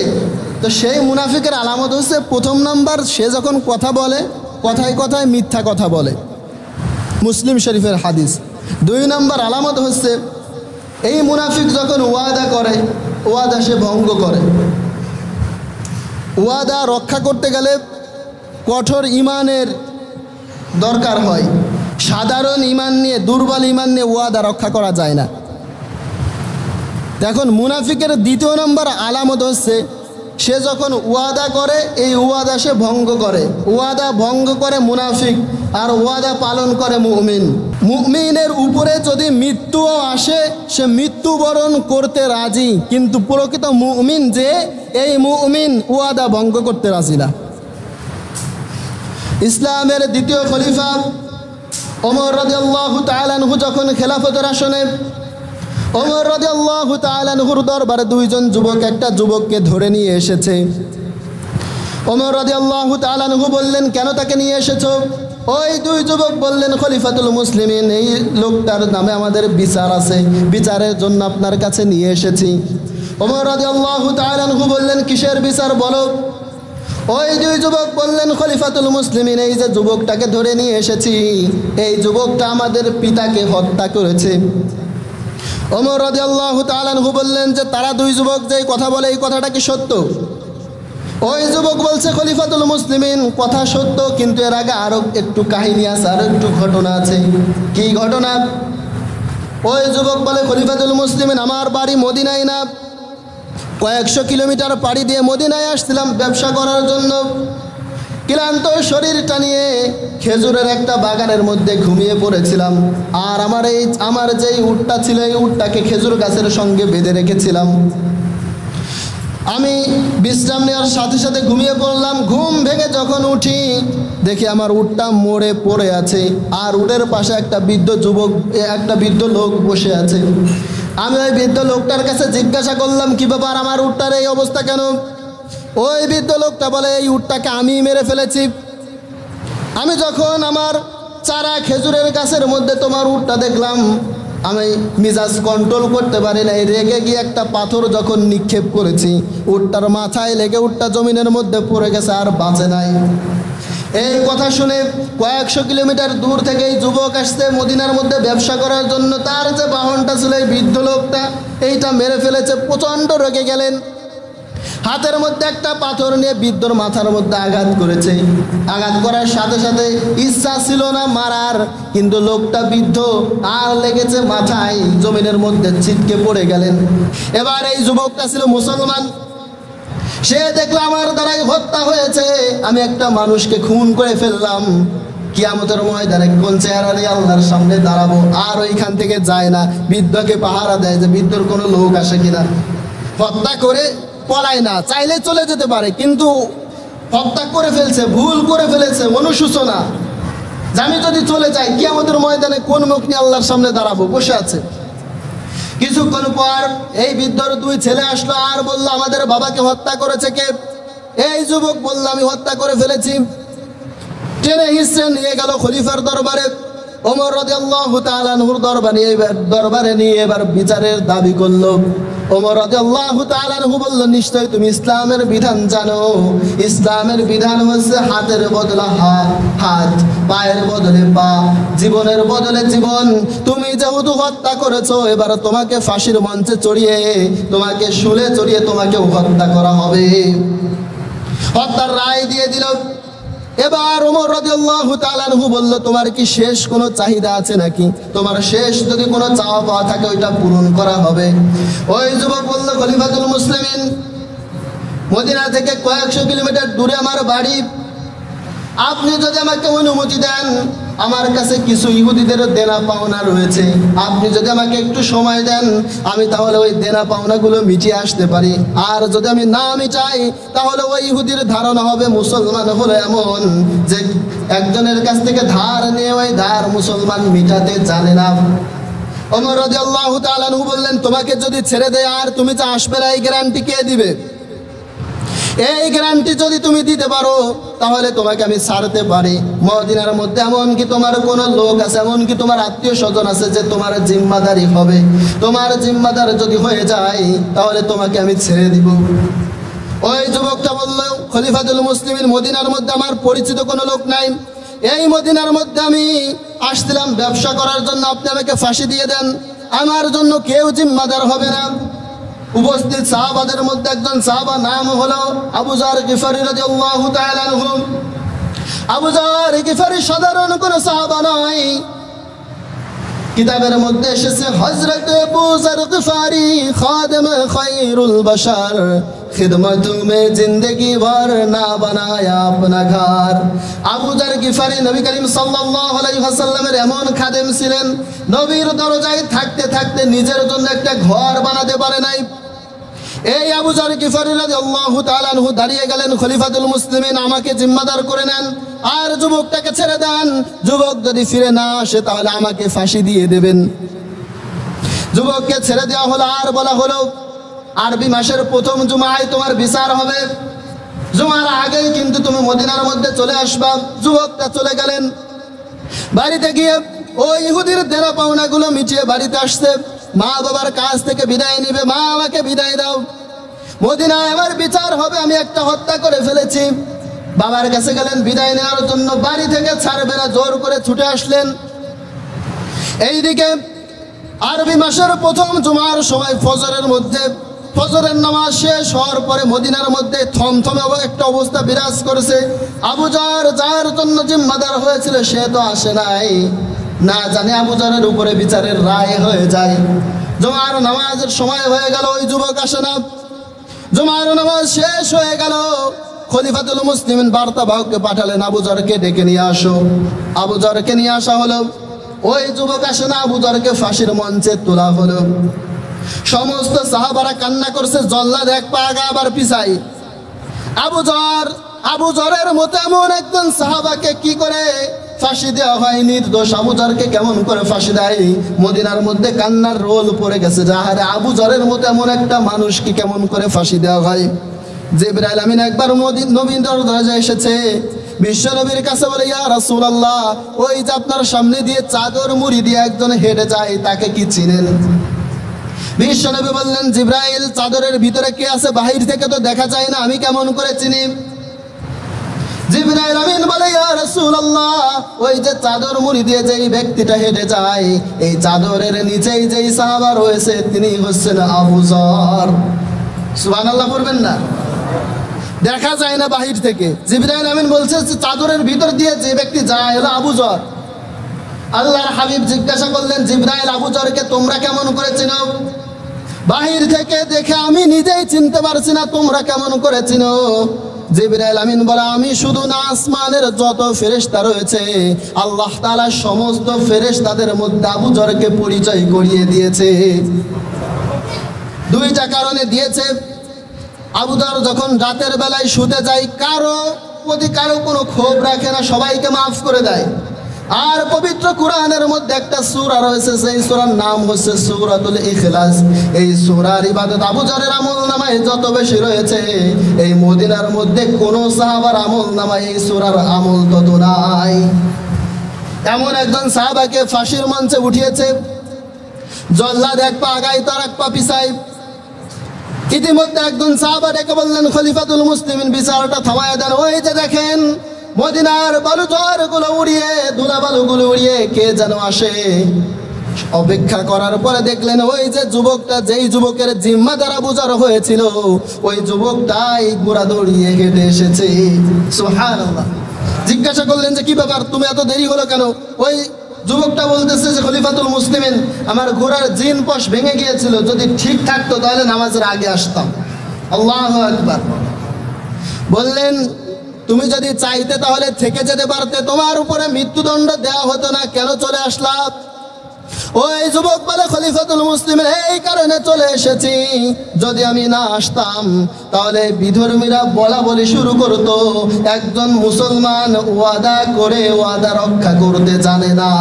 তো সেই মুনাফিকের আলামত হচ্ছে 1 নম্বর, সে যখন কথা বলে, কথায় কথায় মিথ্যা কথা বলে। মুসলিম শরীফের হাদিস। 2 নম্বর আলামত হচ্ছে এই মুনাফিক যখন ওয়াদা করে, ওয়াদা সে ভঙ্গ করে। ওয়াদা রক্ষা করতে গেলে কঠোর ইমানের দরকার হয়। সাধারণ ইমান নিয়ে, দুর্বল ইমান নিয়ে ওয়াদা রক্ষা করা যায় না। এখন মুনাফিকের 2 নম্বর আলামত হচ্ছে সে যখন ওয়াদা করে, এই ওয়াদা সে ভঙ্গ করে। ওয়াদা ভঙ্গ করে মুনাফিক, আর ওয়াদা পালন করে মুমিন। মুমিনের উপরে যদি মৃত্যুও আসে, সে মৃত্যুবরণ করতে রাজি, কিন্তু প্রকৃত মুমিন যে, এই মুমিন ওয়াদা ভঙ্গ করতে রাজি না। ইসলামের 2য় খলিফা ওমর রাদিয়াল্লাহু তাআলা আনহু যখন খেলাফতের আসনে, ওমর রাদিয়াল্লাহু তাআলা আনহুর দরবারে 2 জন যুবক একটা যুবককে ধরে নিয়ে এসেছে। ওমর রাদিয়াল্লাহু তাআলা আনহু বললেন, কেন তাকে নিয়ে এসেছো? ওই 2 যুবক বললেন, খলিফাতুল মুসলিমিন, এই লোকটার নামে আমাদের বিচার আছে, বিচারের জন্য আপনার কাছে নিয়ে এসেছি। ওমর রাদিয়াল্লাহু তাআলা আনহু বললেন, কিসের বিচার বলো? ওই 2 যুবক বললেন, খলিফাতুল মুসলিমিন, এই যে যুবকটাকে ধরে নিয়ে এসেছি, এই যুবকটা আমাদের পিতাকে হত্যা করেছে। ওমর রাদিয়াল্লাহু তাআলা আনহু বললেন যে তারা 2 যুবক যে কথা বলে, এই কথাটা কি সত্য? ওই যুবক বলছে, খলিফাতুল মুসলিমিন, কথা সত্য, কিন্তু এর আগে আরো একটু কাহিনী আছে, আরো একটু ঘটনা আছে। কি ঘটনা? ওই যুবক বলে, খলিফাতুল মুসলিমিন, আমার বাড়ি মদিনায় না, কয়েকশো কিলোমিটার পাড়ি দিয়ে মদিনায় আসছিলাম ব্যবসা করার জন্য, ক্লান্ত শরীরটা নিয়ে খেজুরের একটা বাগানের মধ্যে ঘুমিয়ে পড়েছিলাম। আর আমার যেই উটটা ছিল এই উটটাকে খেজুর গাছের সঙ্গে বেঁধে রেখেছিলাম। আমি বিশ্রাম নেওয়ার সাথে সাথে ঘুমিয়ে পড়লাম। ঘুম ভেঙে যখন উঠি দেখি আমার উটটা মরে পড়ে আছে, আর উটের পাশে একটা বৃদ্ধ লোক বসে আছে। আমি ওই বৃদ্ধ লোকটার কাছে জিজ্ঞাসা করলাম, কি ব্যাপার, আমার উটটার এই অবস্থা কেন? ওই বৃদ্ধ লোকটা বলে, এই উটটাকে আমি মেরে ফেলেছি। আমি যখন আমার চারা খেজুরের গাছের মধ্যে তোমার উটটা দেখলাম, আমি মিজাজ কন্ট্রোল করতে পারি নাই, রেগে গিয়ে একটা পাথর যখন নিক্ষেপ করেছি, উটটার মাথায় লেগে উটটা জমিনের মধ্যে পড়ে গেছে, আর বাঁচে নাই। এই কথা শুনে কয়েকশো কিলোমিটার দূর থেকে এই যুবক আসছে মদিনার মধ্যে ব্যবসা করার জন্য। তার যে বাহনটা ছিল এই বৃদ্ধ লোকটা এইটা মেরে ফেলেছে। প্রচণ্ড রেগে গেলেন, হাতের মধ্যে একটা পাথর নিয়ে বৃদ্ধর মাথার মধ্যে আঘাত করেছে। আঘাত করার সাথে সাথে ইচ্ছা ছিল না মারার, কিন্তু লোকটা বৃদ্ধ, আর লেগেছে মাথায়, জমিনের মধ্যে ছিটকে পড়ে গেলেন। এবার এই যুবকটা ছিল মুসলমান। সে দেখলো আমার দ্বারাই হত্যা হয়েছে, আমি একটা মানুষকে খুন করে ফেললাম, কিয়ামতের ময়দানে কোন চেহারা নিয়ে আল্লাহর সামনে দাঁড়াবো। আর ওইখান থেকে যায় না, বৃদ্ধকে পাহারা দেয় যে বৃদ্ধর কোনো লোক আসে কিনা। হত্যা করে পলায় না, চাইলে চলে যেতে পারে, কিন্তু হত্যা করে ফেলছে, ভুল করে ফেলেছে, অনুশোচনা যে আমি যদি চলে যাই কিয়ামতের ময়দানে কোন মুখ নিয়ে আল্লাহর সামনে দাঁড়াবো, বসে আছে। কিছুক্ষণ পর এই বৃদ্ধর দুই ছেলে আসলো আর বলল, আমাদের বাবাকে হত্যা করেছে কে? এই যুবক বলল, আমি হত্যা করে ফেলেছি। টেনে হিসেবে নিয়ে গেল খলিফার দরবারে। ওমর রাদিয়াল্লাহু তাআলা আনহুর দরবারে নিয়ে এবার বিচারের দাবি করলো। ওমর রাদিয়াল্লাহু তাআলা আনহু বলল, নিশ্চয় তুমি ইসলামের বিধান জানো। ইসলামের বিধান হচ্ছে হাতের বদলে হাত, পায়ের বদলে পা, জীবনের বদলে জীবন। তুমি যেহেতু হত্যা করেছো, এবার তোমাকে ফাঁসির মঞ্চে চড়িয়ে, তোমাকে শুলে চড়িয়ে তোমাকে হত্যা করা হবে। হত্যার রায় দিয়ে দিল। এবার ওমর রাদিয়াল্লাহু তাআলা আনহু বলল, তোমার কি শেষ কোনো চাহিদা আছে নাকি? তোমার শেষ যদি কোনো চাওয়া পাওয়া থাকে ওইটা পূরণ করা হবে। ওই যুবক বলল, খলিফাতুল মুসলিমিন, মদিনা থেকে কয়েকশো কিলোমিটার দূরে আমার বাড়ি। আপনি যদি আমাকে অনুমতি দেন, আমার কাছে কিছু ইহুদিদের দেনা পাওনা রয়েছে, আপনি যদি আমাকে একটু সময় দেন, আমি তাহলে ওই দেনা পাওনাগুলো মিটিয়ে আসতে পারি। আর যদি আমি না মিটাই, তাহলে ওই ইহুদির ধারণা হবে মুসলমান হলো এমন যে একজনের কাছ থেকে ধার নিয়ে ওই ধার মুসলমান মিটাতে জানে না। ওমর রাদিয়াল্লাহু তাআলা আনহু বললেন, তোমাকে যদি ছেড়ে দেয় আর তুমি যে আসবে না, এই গ্যারান্টি কে দিবে? এই গ্যারান্টি যদি তুমি দিতে পারো, তাহলে তোমাকে আমি ছাড়তে পারি। মদিনার মধ্যে এমন কি তোমার কোনো লোক আছে, এমন কি তোমার আত্মীয় স্বজন আছে যে তোমার জিম্মাদারি হবে? তোমার জিম্মাদার যদি হয়ে যায়, তাহলে তোমাকে আমি ছেড়ে দিব। ওই যুবকটা বলল, খলিফাতুল মুসলিমিন, মদিনার মধ্যে আমার পরিচিত কোনো লোক নাই। এই মদিনার মধ্যে আমি আসছিলাম ব্যবসা করার জন্য, আপনি আমাকে ফাঁসি দিয়ে দেন, আমার জন্য কেউ জিম্মাদার হবে না। উপস্থিত সাহাবাদের মধ্যে একজন সাহাবা, নাম হলো আবু যর গিফারি রাদিয়াল্লাহু তাআলা আনহু। আবু যর গিফারি সাধারণ কোনো সাহাবা নয়। কিতাবের মধ্যে এসেছে, হযরত আবু যর গিফারি খাদেম খায়রুল বাশার, খিদমত মে জিন্দেগি ভর না বানায়া আপনা ঘর। আবু যর গিফারি নবী করিম সাল্লাল্লাহু আলাইহি ওয়াসাল্লামের এমন খাদেম ছিলেন, নবীর দরজায় থাকতে থাকতে নিজের জন্য একটা ঘর বানাতে পারে নাই। এই আবু যর গিফারি রাদিয়াল্লাহু তাআলা আনহু দাঁড়িয়ে গেলেন, খলিফাতুল মুসলিমিন, আমাকে জিম্মাদার করে নেন আর যুবকটাকে ছেড়ে দেন। যুবক যদি ফিরে না আসে, তাহলে আমাকে ফাঁসি দিয়ে দেবেন। যুবককে ছেড়ে দেওয়া হলো। আর বলা হলো, আরবি মাসের প্রথম জুমায় তোমার বিচার হবে, জুমার আগেই কিন্তু তুমি মদিনার মধ্যে চলে আসবা। যুবকটা চলে গেলেন। বাড়িতে গিয়ে ওই ইহুদির দেনা পাওনাগুলো মিটিয়ে বাড়িতে আসছে। মা বাবার কাছ থেকে বিদায় নিবে, মা আমাকে বিদায় দাও, মদিনায় আমার বিচার হবে, আমি একটা হত্যা করে ফেলেছি। বাবার কাছে গেলেন বিদায় নেওয়ার জন্য, বাড়ি থেকে ছাড়বে না, জোর করে ছুটে আসলেন। এইদিকে আরবি মাসের প্রথম জুমার সময় ফজরের মধ্যে, ফজরের নামাজ শেষ হওয়ার পরে মদিনার মধ্যে থমথমে একটা অবস্থা বিরাজ করেছে। আবু যর যার জন্য জিম্মাদার হয়েছিল সে তো আসে নাই, না জানে আবু যরের উপরে বিচারের রায় হয়ে যায়। জুমার নামাজের সময় হয়ে গেল, ওই যুবক আসে না। জুমার নামাজ শেষ হয়ে গেল, খলিফাতুল মুসলিমিন বার্তাবাহককে পাঠালেন, আবু যরকে ডেকে নিয়ে আসো। আবু যরকে নিয়ে আসা হলো। ওই যুবক আসে না, আবু যরকে ফাঁসির মঞ্চে তোলা হলো। সমস্ত সাহাবারা কান্না করছে, জল্লাদ এক পা আগা আবার পিছাই। আবু যরের মতো এমন একজন সাহাবাকে কি করে ফাঁসি দেওয়া হয়? নির্দোষ আবু যরকে কেমন করে ফাঁসি দেয়? মদিনার মধ্যে কান্নার রোল পড়ে গেছে, যাহারে আবু যরের মতো এমন একটা মানুষকে কেমন করে ফাঁসি দেওয়া হয়? জিবরাইল আমিন একবার নবীর দরজায় এসেছে, বিশ্ব নবীর কাছে বলে, ইয়া রাসূলুল্লাহ, ওই যে আপনার সামনে দিয়ে চাদর মুড়ি দিয়ে একজন হেঁটে যায়, তাকে কি চিনেন? বিশ্ব নবী বললেন, জিবরাইল, চাদরের ভিতরে কে আছে বাহির থেকে তো দেখা যায় না, আমি কেমন করে চিনি? জিবরাইল আমিন বলে, ইয়া রাসূলুল্লাহ, ওই যে চাদর মুড়ি দিয়ে যেই ব্যক্তিটা হেঁটে যায়, এই চাদরের নিচেই যেই সাহাবা রয়েছে তিনি হচ্ছেন আবু যর। সুবহানাল্লাহ পড়বেন না? দেখা যায় না বাহির থেকে। জিবরাইল আমিন বলছে চাদরের ভিতর দিয়ে যে ব্যক্তি যায় হলো আবু যর। আল্লাহর হাবিব জিজ্ঞাসা করলেন, জিবরাইল, আবু যরকে তোমরা কেমন করে চিনো? বাহির থেকে দেখে আমি নিজেই চিনতে পারছি না, তোমরা কেমন করে চিনো? জিবরাইল আমিন বলে, আমি শুধু না, আসমানের যত ফেরেশতা রয়েছে আল্লাহ তাআলা সমস্ত ফেরেশতাদের মধ্যে আবু যরকে পরিচয় করিয়ে দিয়েছে। দুইটা কারণে দিয়েছে। আবু যর যখন রাতের বেলায় শুতে যায়, কারো কোনো ক্ষোভ রাখে না, সবাইকে মাফ করে দেয়। আর পবিত্র কুরআনের মধ্যে একটা সূরা রয়েছে, সেই সূরার নাম হচ্ছে সূরাতুল ইখলাস। এই সূরার ইবাদত আবু যরের আমলনামায় যত বেশি রয়েছে, এই মদিনার মধ্যে কোন সাহাবার আমলনামায় এই সূরার আমল তত নাই। এমন একজন সাহাবাকে ফাঁসির মঞ্চে উঠিয়েছে, জল্লাদ এক পা আগায় তার এক পা পিছায়। ইতিমধ্যে একজন সাহাবা ডেকে বললেন, খলিফাতুল মুসলিমিন, বিচারটা থামায় দেন। ওই যে দেখেন মদিনার বালুচরগুলো উড়িয়ে, ধুলাবালুগুলো উড়িয়ে কে যেন আসে। অপেক্ষা করার পরে দেখলেন ওই যে যুবকটা, যেই যুবকের জিম্মাদার আবু যর হয়েছিল, ওই যুবকটাই ঘোড়া দৌড়িয়ে হেঁটে এসেছে। সুবহানাল্লাহ। জিজ্ঞাসা করলেন যে কি ব্যাপার, তুমি এত দেরি হলো কেন? ওই যুবকটা বলতেছে যে খলিফাতুল মুসলিমিন, আমার ঘোড়ার জিন পশ ভেঙে গিয়েছিল, যদি ঠিক থাকতো তাহলে নামাজের আগে আসতাম। আল্লাহু আকবার। বললেন, তুমি যদি চাইতে তাহলে থেকে যেতে পারতে, তোমার উপরে মৃত্যুদণ্ড দেওয়া হতো না, কেন চলে আসলা? ওই যুবক বলে, খলিফাতুল মুসলিমিন, এই কারণে চলে এসেছি, যদি আমি না আসতাম তাহলে বিধর্মীরা বলা বলি শুরু করতো, একজন মুসলমান ওয়াদা করে ওয়াদা রক্ষা করতে জানে না।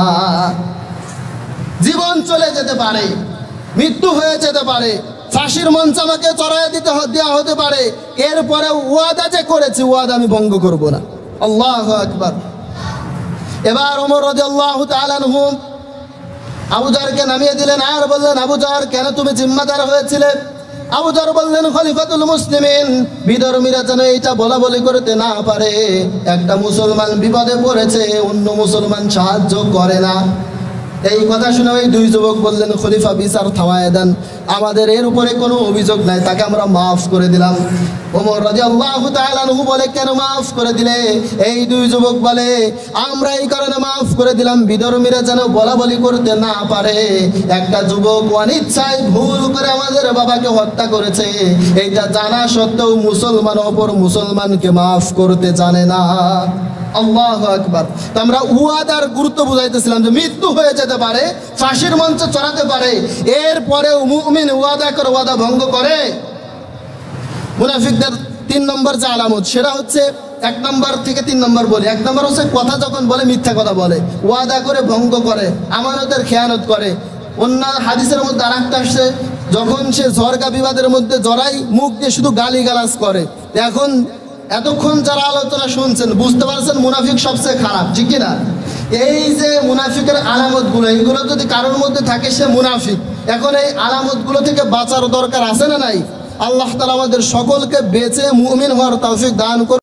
জীবন চলে যেতে পারে, মৃত্যু হয়ে যেতে পারে, ফাঁসির মঞ্চ আমাকে চড়াইয়া দেওয়া হতে পারে, এরপরে ওয়াদা যে করেছি ওয়াদা আমি ভঙ্গ করব না। আল্লাহু আকবার। এবার ওমর রাদিয়াল্লাহু তাআলা আনহু আবু যরকে নামিয়ে দিলেন, আর বললেন, আবু যর, কেন তুমি জিম্মাদার হয়েছিলে? আবু যর বললেন, খলিফাতুল মুসলিমিন, বিধর্মীরা যেন এইটা বলা বলি করতে না পারে, একটা মুসলমান বিপদে পড়েছে, অন্য মুসলমান সাহায্য করে না। এই কথা শুনে ওই দুই যুবক বললেন, খলিফা, বিচার থামায় দেন, আমাদের এর উপরে কোনো অভিযোগ নাই, তাকে আমরা মাফ করে দিলাম। ওমর রাদিয়াল্লাহু তাআলা আনহু বলে, কেন মাফ করে দিলে? এই দুই যুবক বলে, আমরা এই কারণে মাফ করে দিলাম, বিধর্মীরা যেন বলা বলি করতে না পারে, একটা যুবক অনিচ্ছায় ভুল করে আমাদের বাবাকে হত্যা করেছে, এইটা জানা সত্ত্বেও মুসলমান অপর মুসলমানকে মাফ করতে জানে না। আল্লাহু আকবার। তো আমরা ওয়াদার গুরুত্ব বুঝাইতেছিলাম যে মৃত্যু হয়ে যেতে পারে, ফাঁসির মঞ্চে চড়াতে পারে, এরপরেও মুমিন ওয়াদা করে ওয়াদা ভঙ্গ করে। মুনাফিকদের 3 নম্বর যে আলামত, সেটা হচ্ছে 1 নম্বর থেকে 3 নম্বর বলি। 1 নম্বর হচ্ছে কথা যখন বলে মিথ্যা কথা বলে, ওয়াদা করে ভঙ্গ করে, আমানতের খেয়ানত করে। অন্য হাদিসের মধ্যে আরেকটা আসছে, যখন সে ঝরকা বিবাদের মধ্যে জড়াই, মুখ দিয়ে শুধু গালিগালাজ করে। এতক্ষণ যারা আলোচনা শুনছেন বুঝতে পারছেন মুনাফিক সবচেয়ে খারাপ, ঠিক কিনা? এই যে মুনাফিকের আলামতগুলো, এইগুলো যদি কারোর মধ্যে থাকে সে মুনাফিক। এখন এই আলামতগুলো থেকে বাঁচার দরকার আছে না নাই? আল্লাহ তাআলা আমাদের সকলকে বেঁচে মুমিন হওয়ার তৌফিক দান করুন।